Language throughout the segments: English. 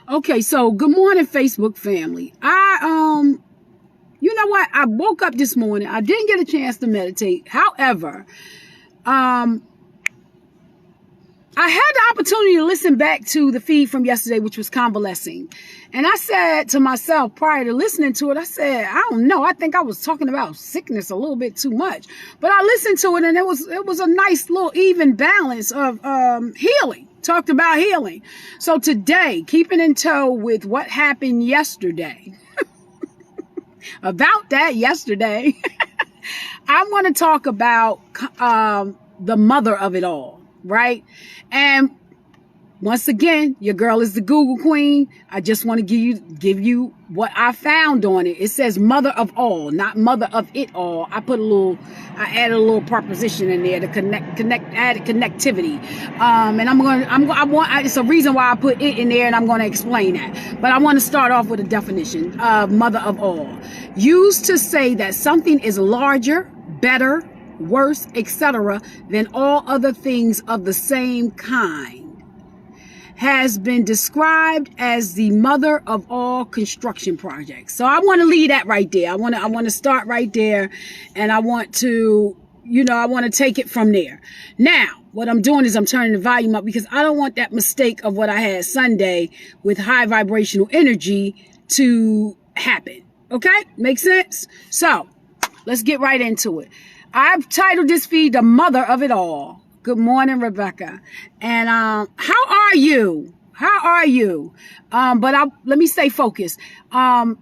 Okay, so good morning, Facebook family. You know what? I woke up this morning. I didn't get a chance to meditate. However, I had the opportunity to listen back to the feed from yesterday, which was convalescing. And I said to myself prior to listening to it, I said, I don't know. I think I was talking about sickness a little bit too much. But I listened to it and it was a nice little even balance of healing. Talked about healing. So today, keeping in tow with what happened yesterday, about that yesterday, I want to talk about the mother of it all, right? And once again, your girl is the Google queen. I just want to give you what I found on it. It says mother of all, not mother of it all. I added a little preposition in there to added connectivity. And it's a reason why I put it in there, and I'm going to explain that. But I want to start off with a definition of mother of all. Used to say that something is larger, better, worse, etc. than all other things of the same kind. Has been described as the mother of all construction projects. So I want to leave that right there. I want to start right there, and I want to take it from there. Now, what I'm doing is I'm turning the volume up because I don't want that mistake of what I had Sunday with high vibrational energy to happen. Okay? Make sense? So let's get right into it. I've titled this feed The Mother of It All. Good morning, Rebecca. And how are you? How are you? Let me stay focused. When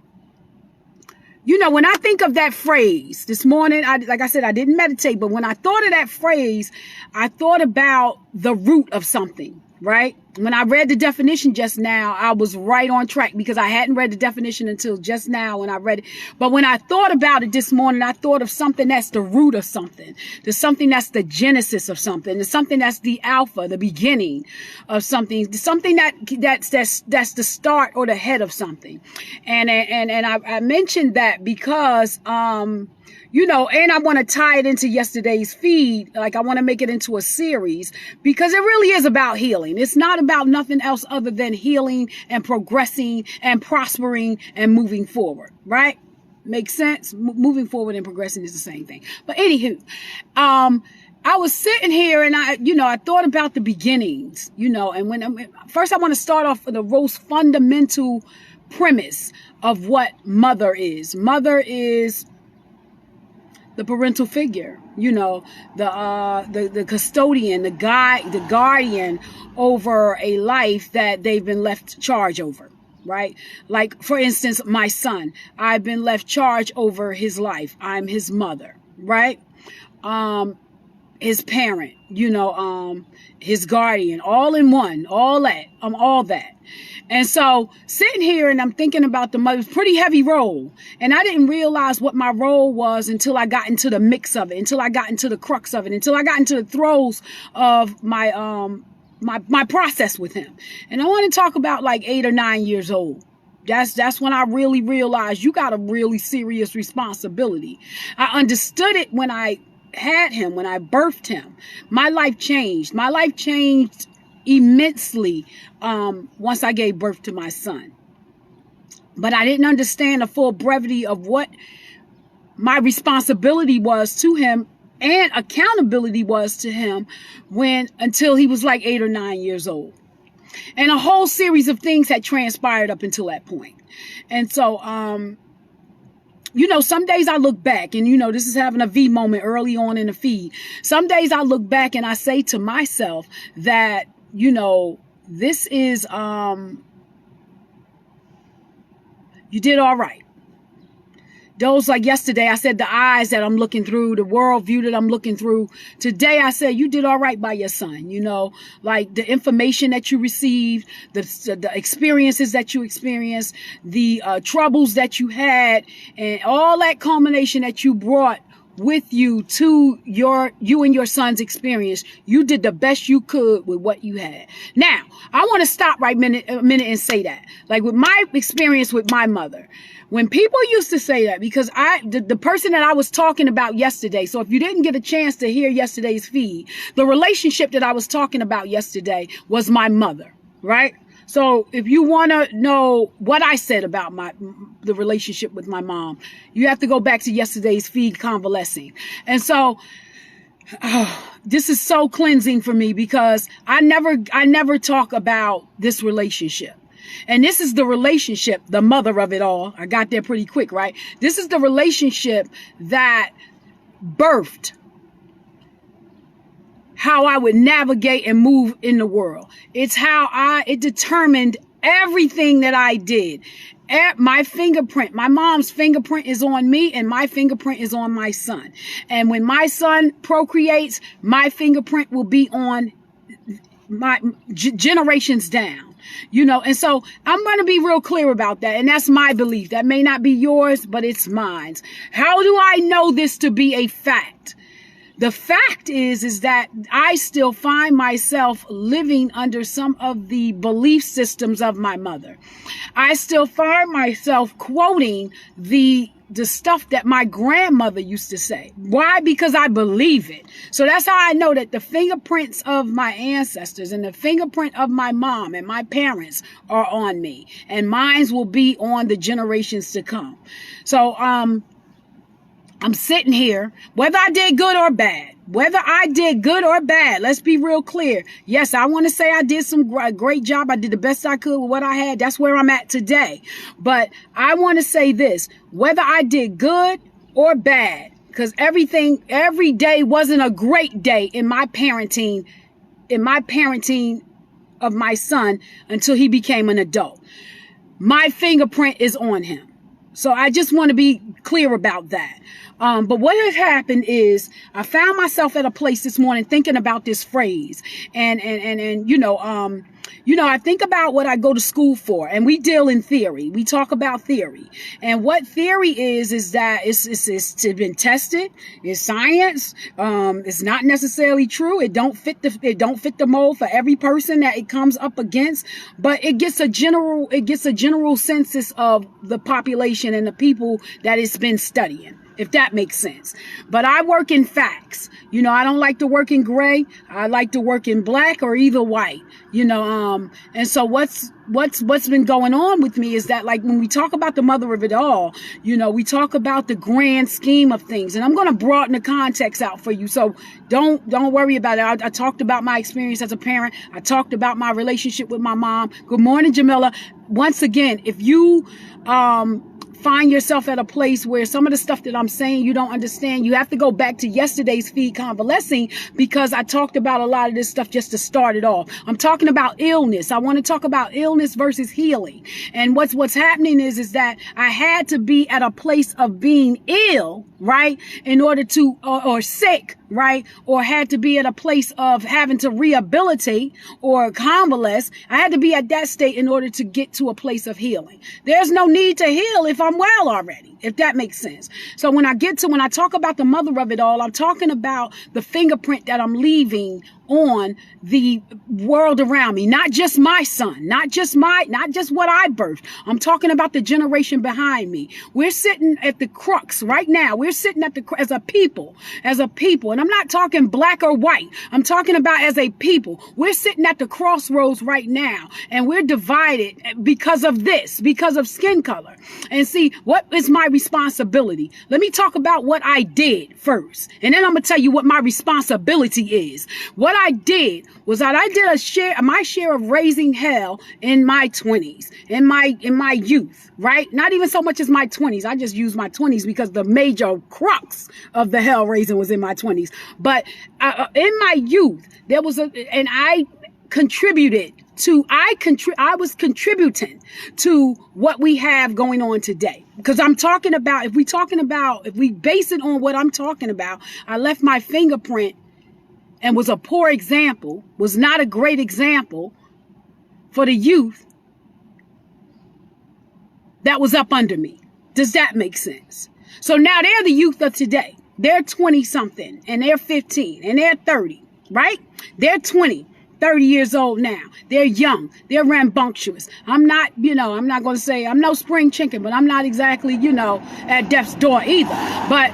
I think of that phrase this morning, like I said, I didn't meditate, but when I thought of that phrase, I thought about the root of something, right? When I read the definition just now, I was right on track because I hadn't read the definition until just now when I read it. But when I thought about it this morning, I thought of something that's the root of something. There's something that's the genesis of something. There's something that's the alpha, the beginning of something. Something that's the start or the head of something. And I mentioned that because and I want to tie it into yesterday's feed. Like I want to make it into a series because it really is about healing. It's not about nothing else other than healing and progressing and prospering and moving forward, right? Makes sense? Moving forward and progressing is the same thing. But anywho, I was sitting here and I thought about the beginnings, and first I want to start off with the most fundamental premise of what mother is. Mother is the parental figure, the custodian, the guardian over a life that they've been left charge over, right? Like, for instance, my son, I've been left charge over his life. I'm his mother, right? His parent, his guardian, all in one, all that. And so sitting here and I'm thinking about the mother's pretty heavy role. And I didn't realize what my role was until I got into the mix of it, until I got into the crux of it, until I got into the throes of my process with him. And I want to talk about like 8 or 9 years old. That's when I really realized you got a really serious responsibility. I understood it when I had him, when I birthed him. My life changed. My life changed immensely once I gave birth to my son. But I didn't understand the full brevity of what my responsibility was to him and accountability was to him until he was like 8 or 9 years old. And a whole series of things had transpired up until that point. And so some days I look back and, this is having a V moment early on in the feed. Some days I look back and I say to myself that, this is, you did all right. Those, like yesterday, I said the eyes that I'm looking through, the worldview that I'm looking through. Today, I said, you did all right by your son. Like the information that you received, the experiences that you experienced, the troubles that you had, and all that culmination that you brought with you to you and your son's experience. You did the best you could with what you had. Now, I want to stop a minute and say that. Like with my experience with my mother, when people used to say that, because the person that I was talking about yesterday, so if you didn't get a chance to hear yesterday's feed, the relationship that I was talking about yesterday was my mother, right? So if you want to know what I said about the relationship with my mom, you have to go back to yesterday's feed convalescing. And so this is so cleansing for me because I never talk about this relationship. And this is the relationship, the mother of it all. I got there pretty quick, right? This is the relationship that birthed how I would navigate and move in the world. It's how it determined everything that I did. My fingerprint, my mom's fingerprint is on me, and my fingerprint is on my son. And when my son procreates, my fingerprint will be on my generations down. And so I'm going to be real clear about that. And that's my belief. That may not be yours, but it's mine. How do I know this to be a fact? The fact is that I still find myself living under some of the belief systems of my mother. I still find myself quoting the stuff that my grandmother used to say. Why? Because I believe it. So that's how I know that the fingerprints of my ancestors and the fingerprint of my mom and my parents are on me, and mine will be on the generations to come. So, I'm sitting here, whether I did good or bad, let's be real clear. Yes, I want to say I did some great job. I did the best I could with what I had. That's where I'm at today. But I want to say this, whether I did good or bad, because every day wasn't a great day in my parenting of my son until he became an adult. My fingerprint is on him. So I just want to be clear about that. But what has happened is I found myself at a place this morning thinking about this phrase, and I think about what I go to school for, and we deal in theory. We talk about theory, and what theory is that it's been tested. It's science. It's not necessarily true. It don't fit the mold for every person that it comes up against, but it gets a general census of the population and the people that it's been studying, if that makes sense. But I work in facts. I don't like to work in gray. I like to work in black or either white. And so what's been going on with me is that, like, when we talk about the mother of it all, we talk about the grand scheme of things, and I'm going to broaden the context out for you. So don't worry about it. I talked about my experience as a parent. I talked about my relationship with my mom. Good morning, Jamila. Once again, if you, find yourself at a place where some of the stuff that I'm saying you don't understand, you have to go back to yesterday's feed convalescing, because I talked about a lot of this stuff just to start it off. I'm talking about illness. I want to talk about illness versus healing. And what's happening is that I had to be at a place of being ill, right, in order to, or sick, right, or had to be at a place of having to rehabilitate or convalesce. I had to be at that state in order to get to a place of healing. There's no need to heal if I'm well already, if that makes sense. So when I talk about the mother of it all, I'm talking about the fingerprint that I'm leaving on the world around me, not just my son, not just what I birthed. I'm talking about the generation behind me. We're sitting at the crux right now. We're sitting as a people, and I'm not talking black or white. I'm talking about as a people. We're sitting at the crossroads right now, and we're divided because of skin color. And see, what is my responsibility? Let me talk about what I did first, and then I'm gonna tell you what my responsibility is. What I did was that I did my share of raising hell in my 20s, in my youth, right? Not even so much as my 20s. I just use my 20s because the major crux of the hell raising was in my 20s. But in my youth, and I contributed to, I was contributing to what we have going on today. Because I'm talking about, if we base it on what I'm talking about, I left my fingerprint and was a poor example, was not a great example for the youth that was up under me. Does that make sense? So now they're the youth of today. They're 20 something, and they're 15, and they're 30, right? They're 20, 30 years old now. They're young. They're rambunctious. I'm not going to say I'm no spring chicken, but I'm not exactly, at death's door either. But,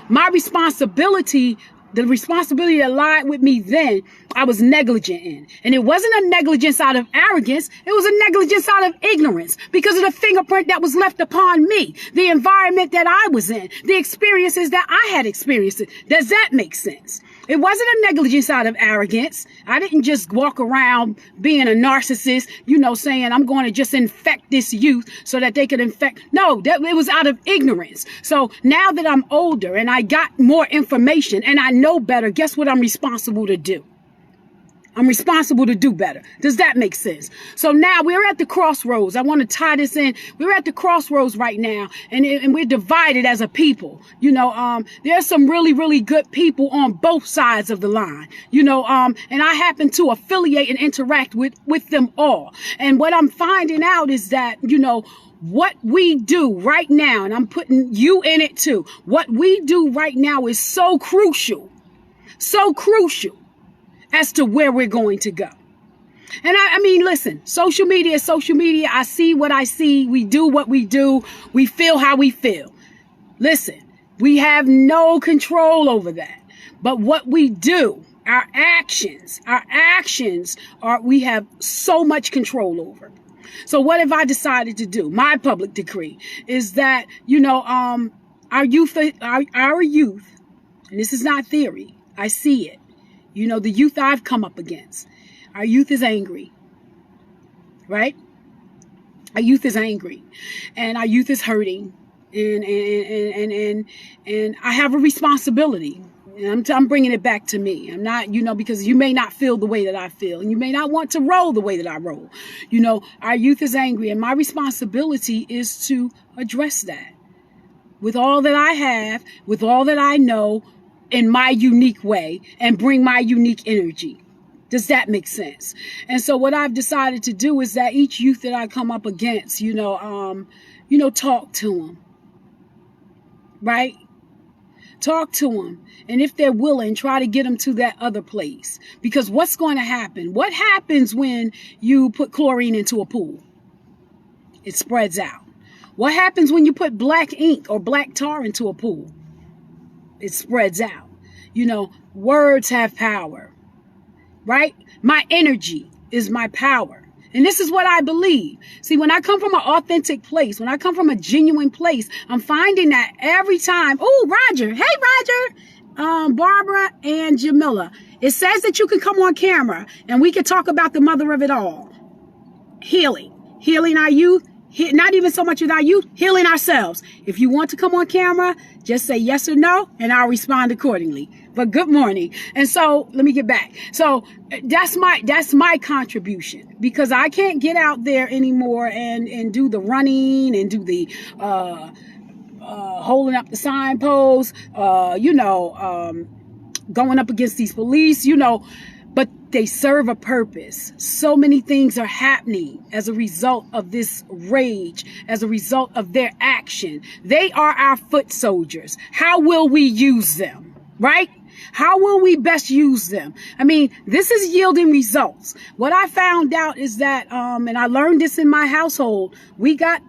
my responsibility, the responsibility that lied with me then I was negligent in. And it wasn't a negligence out of arrogance. It was a negligence out of ignorance because of the fingerprint that was left upon me, the environment that I was in, the experiences that I had experienced. Does that make sense? It wasn't a negligence out of arrogance. I didn't just walk around being a narcissist, saying I'm going to just infect this youth so that they could infect. No, it was out of ignorance. So now that I'm older and I got more information and I know better, guess what I'm responsible to do? I'm responsible to do better. Does that make sense? So now we're at the crossroads. I want to tie this in. We're at the crossroads right now, and we're divided as a people. There's some really, really good people on both sides of the line. And I happen to affiliate and interact with them all. And what I'm finding out is that, what we do right now, and I'm putting you in it too, what we do right now is so crucial as to where we're going to go. And I mean, listen, social media is social media. I see what I see. We do what we do. We feel how we feel. Listen, we have no control over that. But what we do, our actions we have so much control over. So what have I decided to do? My public decree is that, our youth, and this is not theory, I see it. The youth I've come up against, our youth is angry, right? Our youth is angry, and our youth is hurting, and I have a responsibility. And I'm bringing it back to me. I'm not, because you may not feel the way that I feel, and you may not want to roll the way that I roll. Our youth is angry, and my responsibility is to address that with all that I have, with all that I know, in my unique way, and bring my unique energy. Does that make sense? And so what I've decided to do is that each youth that I come up against, talk to them, right? Talk to them. And if they're willing, try to get them to that other place. Because what's going to happen? What happens when you put chlorine into a pool? It spreads out. What happens when you put black ink or black tar into a pool? It spreads out. Words have power, right? My energy is my power. And this is what I believe. See, when I come from an authentic place, when I come from a genuine place, I'm finding that every time. Oh, Roger. Hey, Roger. Barbara and Jamila. It says that you can come on camera and we can talk about the mother of it all. Healing our youth. Not even so much with our youth, healing ourselves. If you want to come on camera, just say yes or no, and I'll respond accordingly. But good morning. And so let me get back. So that's my contribution, because I can't get out there anymore and do the running and do the holding up the signposts, going up against these police, but they serve a purpose. So many things are happening as a result of this rage, as a result of their action. They are our foot soldiers. How will we use them, right? How will we best use them? I mean, this is yielding results. What I found out is that, and I learned this in my household, we got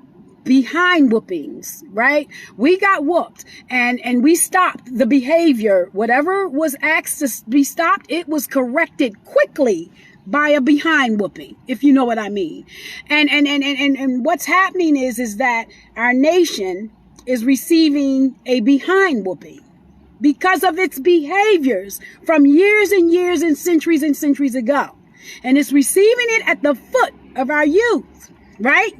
behind whoopings, right? We got whooped and we stopped the behavior. Whatever was asked to be stopped, it was corrected quickly by a behind whooping, if you know what I mean. And what's happening is that our nation is receiving a behind whooping because of its behaviors from years and years and centuries ago. And it's receiving it at the foot of our youth, right?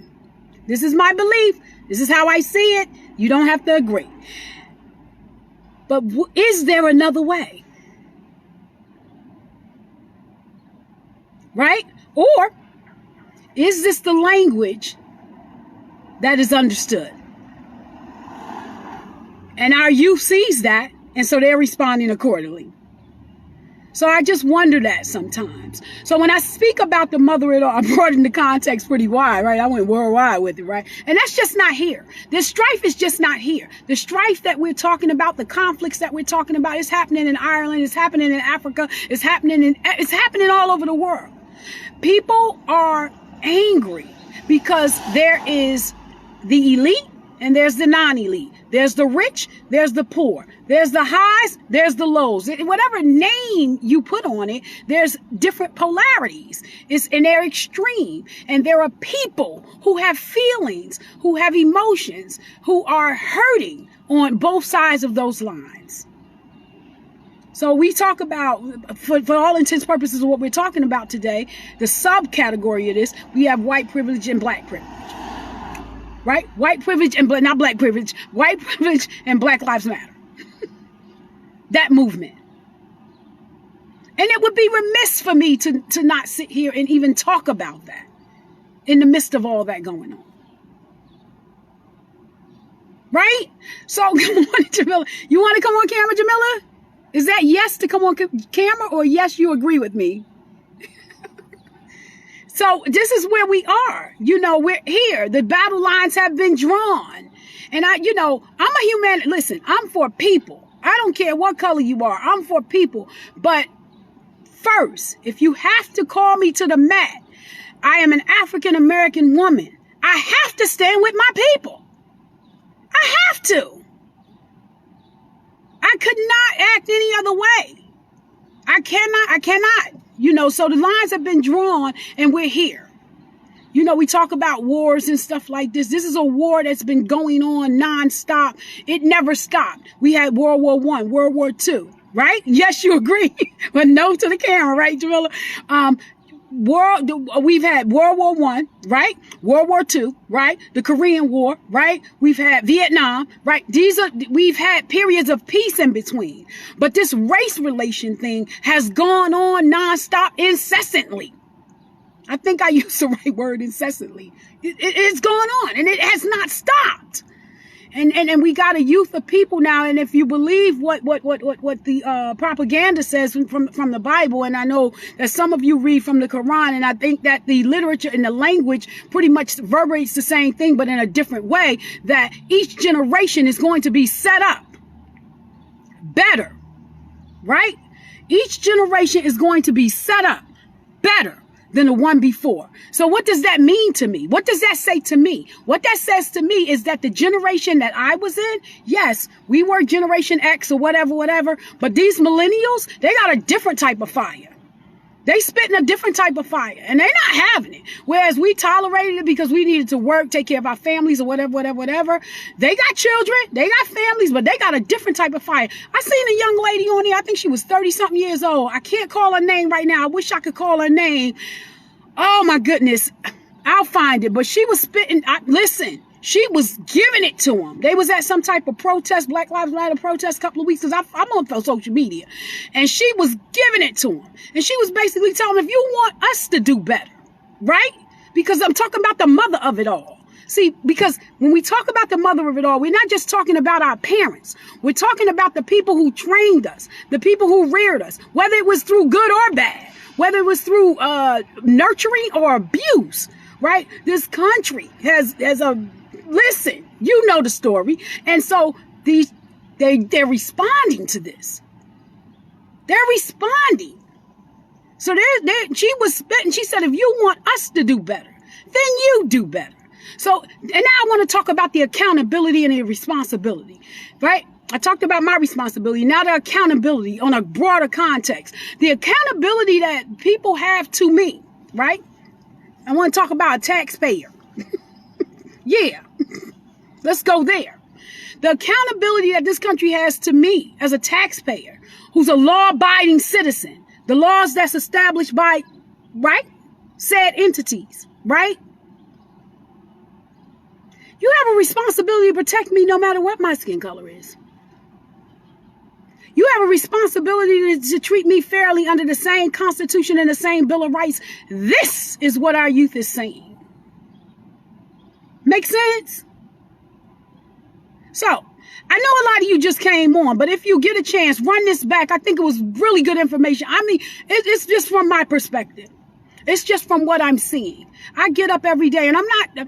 This is my belief. This is how I see it. You don't have to agree. But is there another way? Right? Or is this the language that is understood? And our youth sees that, and so they're responding accordingly. So I just wonder that sometimes. So when I speak about the mother in law, I brought in the context pretty wide, right? I went worldwide with it, right? And that's just not here. This strife is just not here. The strife that we're talking about, the conflicts that we're talking about, is happening in Ireland, it's happening in Africa, it's happening all over the world. People are angry because there is the elite and there's the non-elite. There's the rich, there's the poor. There's the highs, there's the lows. Whatever name you put on it, there's different polarities. And they're extreme. And there are people who have feelings, who have emotions, who are hurting on both sides of those lines. So we talk about, for all intents and purposes of what we're talking about today, the subcategory of this, we have white privilege and black privilege. Right? White privilege and not black privilege. White privilege and Black Lives Matter. That movement. And it would be remiss for me to not sit here and even talk about that in the midst of all that going on. Right? So, good morning, Jamila. You want to come on camera, Jamila? Is that yes to come on camera, or yes, you agree with me? So this is where we are. We're here. The battle lines have been drawn. And I'm a human. Listen, I'm for people. I don't care what color you are. I'm for people. But first, if you have to call me to the mat, I am an African-American woman. I have to stand with my people. I have to. I could not act any other way. I cannot. So the lines have been drawn and we're here. We talk about wars and stuff like this. This is a war that's been going on nonstop. It never stopped. We had World War I, World War II, right? Yes, you agree. But no to the camera, right, Jamila? We've had World War I, right? World War II, right? The Korean War, right? We've had Vietnam, right? We've had periods of peace in between. But this race relation thing has gone on nonstop, incessantly. I think I used the right word, incessantly. It's gone on and it has not stopped. And we got a youth of people now. And if you believe what the propaganda says from the Bible, and I know that some of you read from the Quran, and I think that the literature and the language pretty much reverberates the same thing, but in a different way, that each generation is going to be set up better, right? Each generation is going to be set up better than the one before. So what does that mean to me? What does that say to me? What that says to me is that the generation that I was in, yes, we were Generation X or whatever, but these millennials, they got a different type of fire. They spitting a different type of fire, and they're not having it. Whereas we tolerated it because we needed to work, take care of our families or whatever. They got children, they got families, but they got a different type of fire. I seen a young lady on there, I think she was 30-something years old. I can't call her name right now. I wish I could call her name. Oh my goodness. I'll find it. But she was spitting. Listen, she was giving it to them. They was at some type of protest, Black Lives Matter protest a couple of weeks, because I'm on social media. And she was giving it to them. And she was basically telling them, if you want us to do better, right? Because I'm talking about the mother of it all. See, because when we talk about the mother of it all, we're not just talking about our parents. We're talking about the people who trained us, the people who reared us, whether it was through good or bad, whether it was through nurturing or abuse, right? This country has listen, you know the story. And so they're responding to this. They're responding. So she was spitting. She said, if you want us to do better, then you do better. So, and now I want to talk about the accountability and the responsibility, right? I talked about my responsibility. Now the accountability on a broader context. The accountability that people have to me, right? I want to talk about a taxpayer. Yeah. Let's go there. The accountability that this country has to me as a taxpayer, who's a law-abiding citizen, the laws that's established by, right, said entities, right? You have a responsibility to protect me no matter what my skin color is. You have a responsibility to treat me fairly under the same Constitution and the same Bill of Rights. This is what our youth is saying. Make sense? So, I know a lot of you just came on, but if you get a chance, run this back. I think it was really good information. I mean, it's just from my perspective. It's just from what I'm seeing. I get up every day, and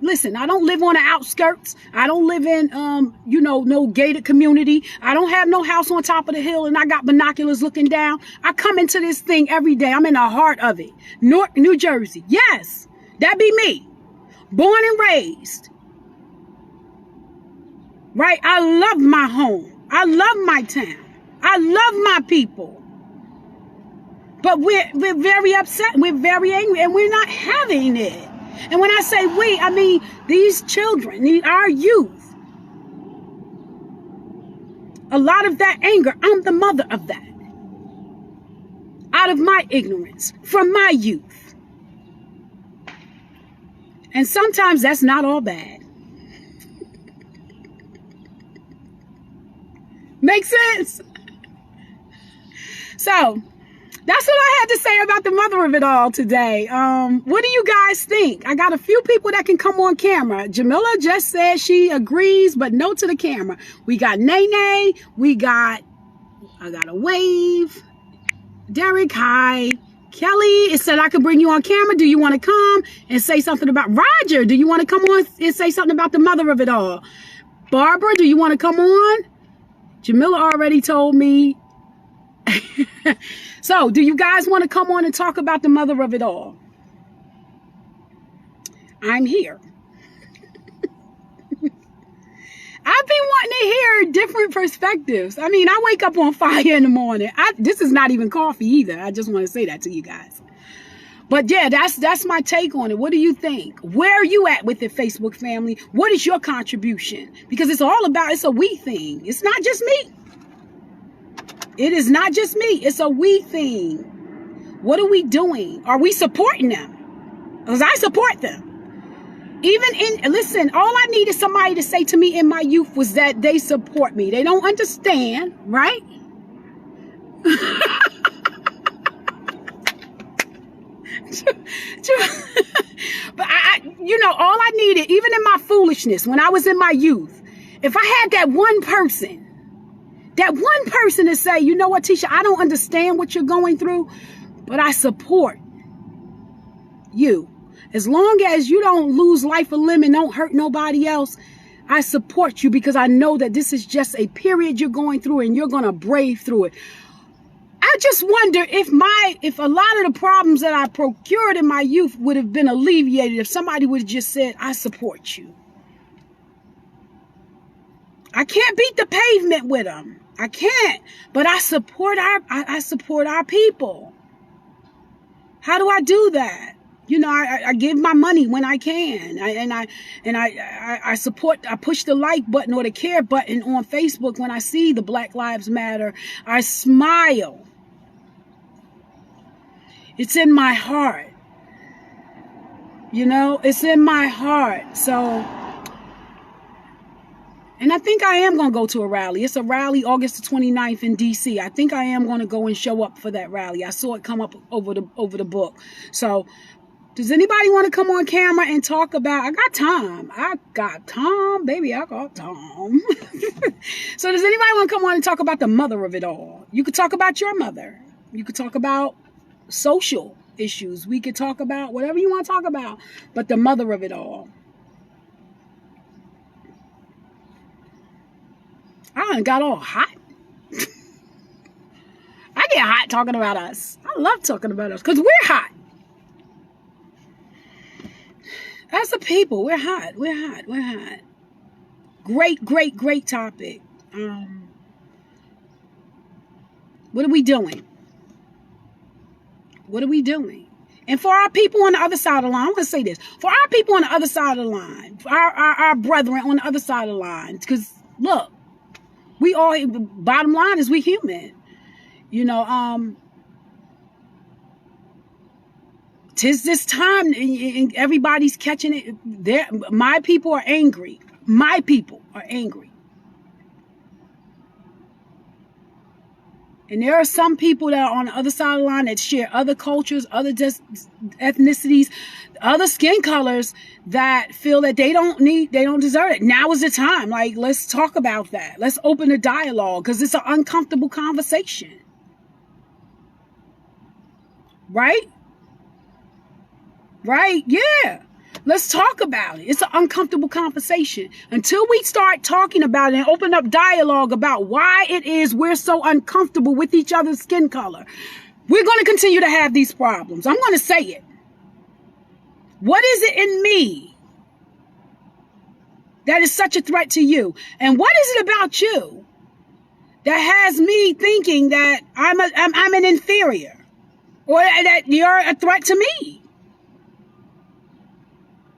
listen, I don't live on the outskirts. I don't live in, no gated community. I don't have no house on top of the hill, and I got binoculars looking down. I come into this thing every day. I'm in the heart of it. Newark, New Jersey. Yes, that be me. Born and raised. right? I love my home. I love my town. I love my people. But we're very upset. We're very angry, and we're not having it. And when I say we, I mean these children, our youth. A lot of that anger, I'm the mother of that. Out of my ignorance, from my youth. And sometimes that's not all bad. Make sense? So, that's what I had to say about the mother of it all today. What do you guys think? I got a few people that can come on camera. Jamila just said she agrees, but no to the camera. We got Nene. I got a wave. Derek, hi. Kelly, it said I could bring you on camera. Do you want to come and say something about Roger? Do you want to come on and say something about the mother of it all? Barbara, do you want to come on? Jamila already told me. So, do you guys want to come on and talk about the mother of it all? I'm here. I've been wanting to hear different perspectives. I mean, I wake up on fire in the morning. This is not even coffee either. I just want to say that to you guys. But yeah, that's my take on it. What do you think? Where are you at with the Facebook family? What is your contribution? Because it's a we thing. It's not just me. It is not just me. It's a we thing. What are we doing? Are we supporting them? Because I support them. Listen, all I needed somebody to say to me in my youth was that they support me. They don't understand, right? But all I needed, even in my foolishness, when I was in my youth, if I had that one person to say, you know what, Tisha, I don't understand what you're going through, but I support you. As long as you don't lose life or limb and don't hurt nobody else, I support you because I know that this is just a period you're going through and you're going to brave through it. I just wonder if a lot of the problems that I procured in my youth would have been alleviated if somebody would have just said, I support you. I can't beat the pavement with them. I can't, but I support our people. How do I do that? I give my money when I can. I support, I push the like button or the care button on Facebook when I see the Black Lives Matter. I smile. It's in my heart. It's in my heart. So, and I think I am going to go to a rally. It's a rally August the 29th in DC. I think I am going to go and show up for that rally. I saw it come up over the book. So, does anybody want to come on camera and talk about, I got time, baby, I got time. So does anybody want to come on and talk about the mother of it all? You could talk about your mother. You could talk about social issues. We could talk about whatever you want to talk about, but the mother of it all. I done got all hot. I get hot talking about us. I love talking about us because we're hot. As a people, we're hot. We're hot. We're hot. Great topic. What are we doing? What are we doing? And for our people on the other side of the line, I'm going to say this. For our people on the other side of the line, our brethren on the other side of the line, because look, we all, bottom line is we human. Tis this time and everybody's catching it. My people are angry. My people are angry. And there are some people that are on the other side of the line that share other cultures, other ethnicities, other skin colors that feel that they don't deserve it. Now is the time. Like, let's talk about that. Let's open a dialogue because it's an uncomfortable conversation. Right? Right? Yeah. Let's talk about it. It's an uncomfortable conversation. Until we start talking about it and open up dialogue about why it is we're so uncomfortable with each other's skin color, we're going to continue to have these problems. I'm going to say it. What is it in me that is such a threat to you? And what is it about you that has me thinking that I'm an inferior or that you're a threat to me?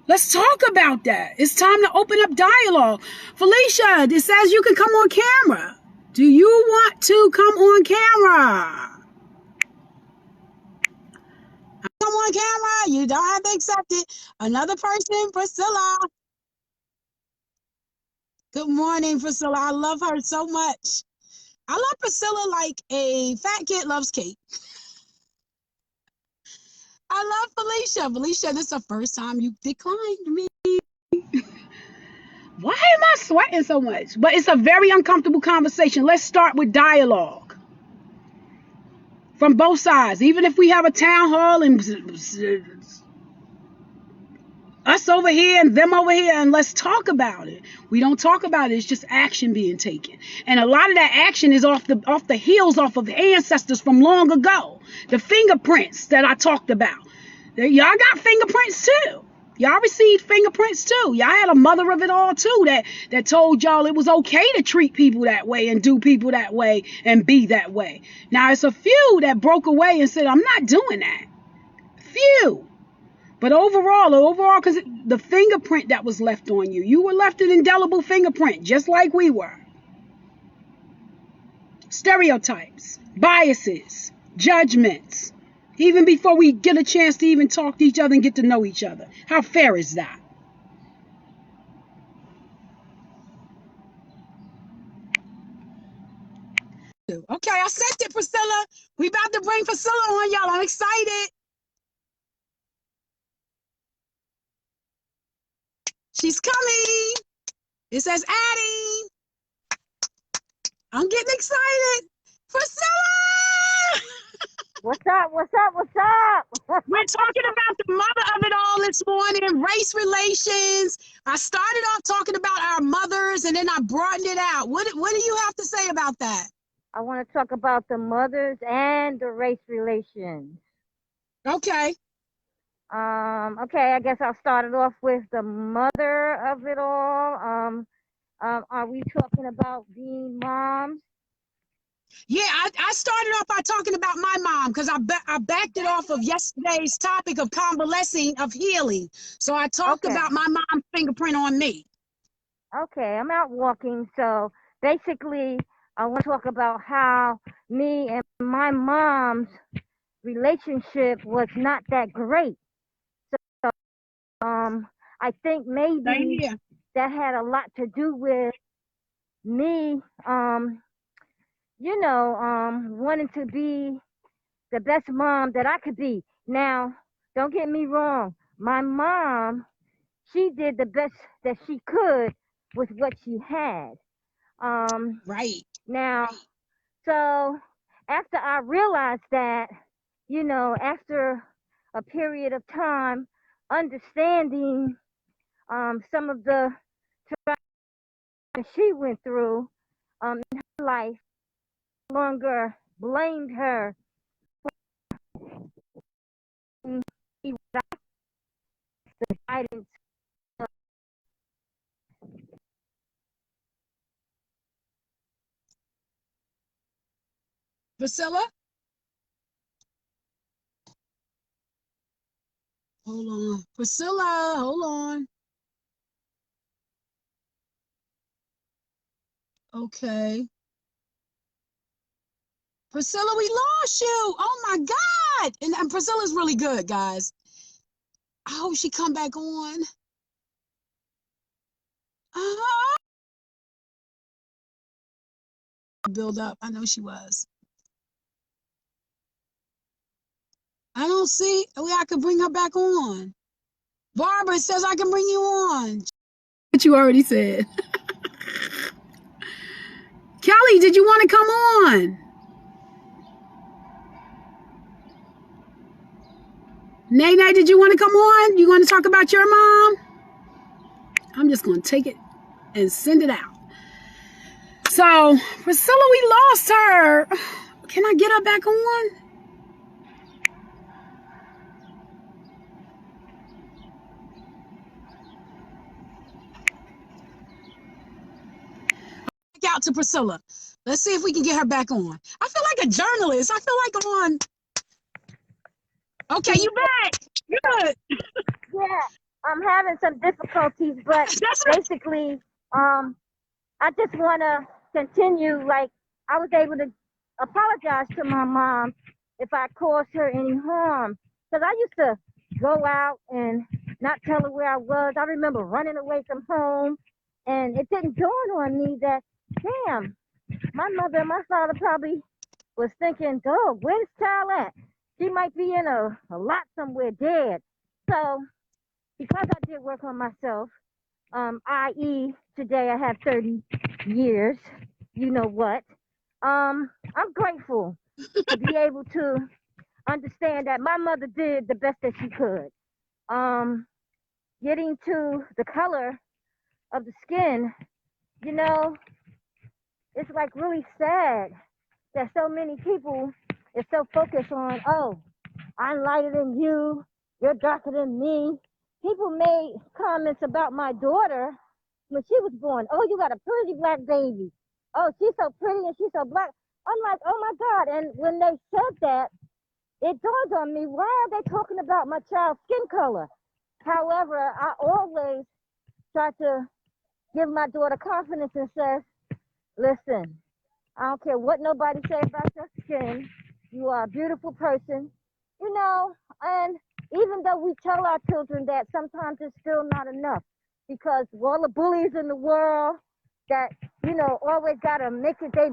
Let's talk about that. It's time to open up dialogue. Felicia, it says you can come on camera. Do you want to come on camera? Come on camera. You don't have to accept it. Another person, Priscilla. Good morning, Priscilla. I love her so much. I love Priscilla like a fat kid loves cake. I love Felicia. Felicia, this is the first time you declined me. Why am I sweating so much? But it's a very uncomfortable conversation. Let's start with dialogue from both sides. Even if we have a town hall and us over here and them over here, and let's talk about it. We don't talk about it. It's just action being taken, and a lot of that action is off the heels off of ancestors from long ago. The fingerprints that I talked about. Y'all got fingerprints too. Y'all received fingerprints too. Y'all had a mother of it all too that told y'all it was okay to treat people that way and do people that way and be that way. Now it's a few that broke away and said, I'm not doing that. Few. But overall, because the fingerprint that was left on you, you were left an indelible fingerprint, just like we were. Stereotypes, biases, judgments, even before we get a chance to even talk to each other and get to know each other. How fair is that? Okay, I said it, Priscilla. We about to bring Priscilla on, y'all. I'm excited. She's coming. It says adding. I'm getting excited. Priscilla! What's up? What's up? What's up? We're talking about the mother of it all this morning, race relations. I started off talking about our mothers and then I broadened it out. What do you have to say about that? I want to talk about the mothers and the race relations. Okay. Okay, I guess I'll start it off with the mother of it all. Are we talking about being moms? Yeah, I started off by talking about my mom because I backed it off of yesterday's topic of convalescing, of healing. So I talked about my mom's fingerprint on me. Okay, I'm out walking, so basically I want to talk about how me and my mom's relationship was not that great. So I think maybe that had a lot to do with me wanting to be the best mom that I could be. Now, don't get me wrong, my mom, she did the best that she could with what she had. Right. Now, so after I realized that, after a period of time, understanding some of the trauma that she went through in her life, no longer blamed her for the guidance. Priscilla? Hold on. Priscilla, hold on. Okay. Priscilla, we lost you. Oh my God. And Priscilla's really good, guys. I hope she come back on. Build up. I know she was. I don't see a way I could bring her back on. Barbara says I can bring you on. What you already said. Kelly, did you want to come on? Nene, did you want to come on? You want to talk about your mom? I'm just going to take it and send it out. So, Priscilla, we lost her. Can I get her back on? out to Priscilla. Let's see if we can get her back on. I feel like a journalist. I feel like I'm on. Okay, you back. Good. Yeah, I'm having some difficulties, but basically, I just want to continue. Like, I was able to apologize to my mom if I caused her any harm. Because I used to go out and not tell her where I was. I remember running away from home, and it didn't dawn on me that, damn, my mother and my father probably was thinking, dog, where's this child at? She might be in a lot somewhere dead. So because I did work on myself, i.e. today I have 30 years, you know what, I'm grateful to be able to understand that my mother did the best that she could. Getting to the color of the skin, you know, it's like really sad that so many people is so focused on, oh, I'm lighter than you, you're darker than me. People made comments about my daughter when she was born. Oh, you got a pretty black baby. Oh, she's so pretty and she's so black. I'm like, oh my God. And when they said that, it dawned on me, why are they talking about my child's skin color? However, I always try to give my daughter confidence and says, listen, I don't care what nobody says about your skin. You are a beautiful person, you know, and even though we tell our children that, sometimes it's still not enough, because all the bullies in the world that, you know, always got to make it their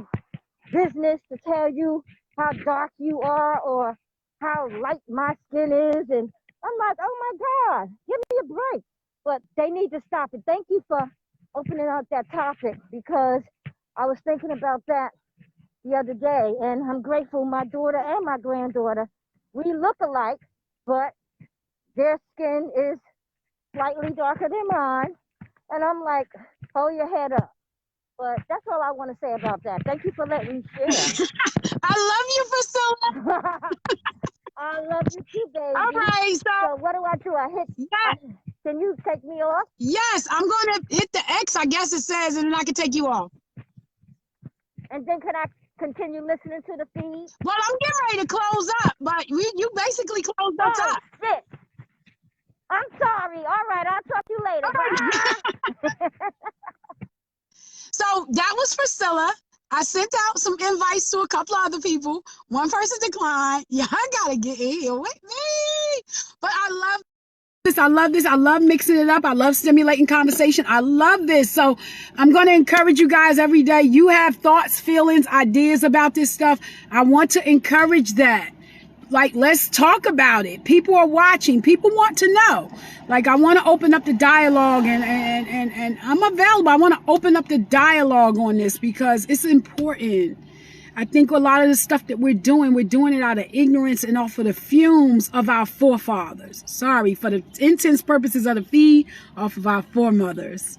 business to tell you how dark you are or how light my skin is. And I'm like, oh my God, give me a break. But they need to stop it. Thank you for opening up that topic, because I was thinking about that the other day, and I'm grateful my daughter and my granddaughter, we look alike, but their skin is slightly darker than mine. And I'm like, hold your head up. But that's all I want to say about that. Thank you for letting me share. I love you, Priscilla. I love you too, baby. All right, So what do? Can you take me off? Yes, I'm going to hit the X, I guess it says, and then I can take you off. And then could I continue listening to the feed? Well, I'm getting ready to close up, but you basically closed us up. Shit. I'm sorry. All right, I'll talk to you later. Bye. So that was Priscilla. I sent out some invites to a couple of other people. One person declined. Yeah, I gotta get in here with me. But I love this. I love this. I love mixing it up. I love stimulating conversation. I love this. So I'm going to encourage you guys every day. You have thoughts, feelings, ideas about this stuff. I want to encourage that. Like, let's talk about it. People are watching. People want to know. Like, I want to open up the dialogue, and I'm available. I want to open up the dialogue on this because it's important. I think a lot of the stuff that we're doing it out of ignorance and off of the fumes of our forefathers. Sorry, for the intents purposes of the feed, off of our foremothers.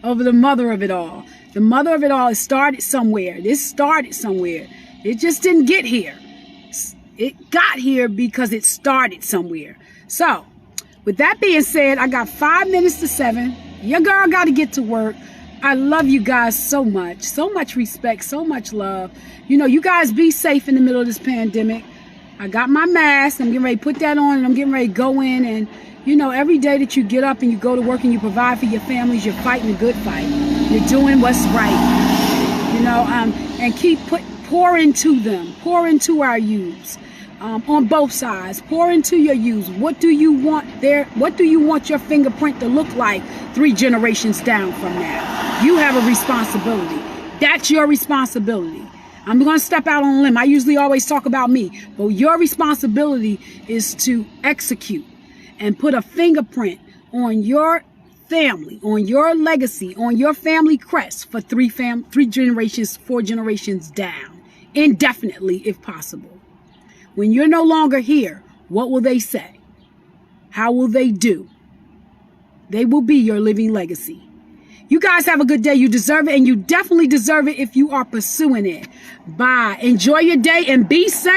Over the mother of it all. The mother of it all, it started somewhere. This started somewhere. It just didn't get here. It got here because it started somewhere. So, with that being said, I got 5 minutes to 7. Your girl got to get to work. I love you guys so much. So much respect, so much love. You know, you guys be safe in the middle of this pandemic. I got my mask. I'm getting ready to put that on, and I'm getting ready to go in. And, you know, every day that you get up and you go to work and you provide for your families, you're fighting a good fight. You're doing what's right. You know, and keep pour into them. Pour into our youths. On both sides, pour into your youth. What do you want what do you want your fingerprint to look like 3 generations down from now? You have a responsibility. That's your responsibility. I'm going to step out on a limb. I usually always talk about me, but your responsibility is to execute and put a fingerprint on your family, on your legacy, on your family crest for 3 generations, 4 generations down, indefinitely if possible. When you're no longer here, what will they say? How will they do? They will be your living legacy. You guys have a good day. You deserve it, and you definitely deserve it if you are pursuing it. Bye. Enjoy your day and be safe.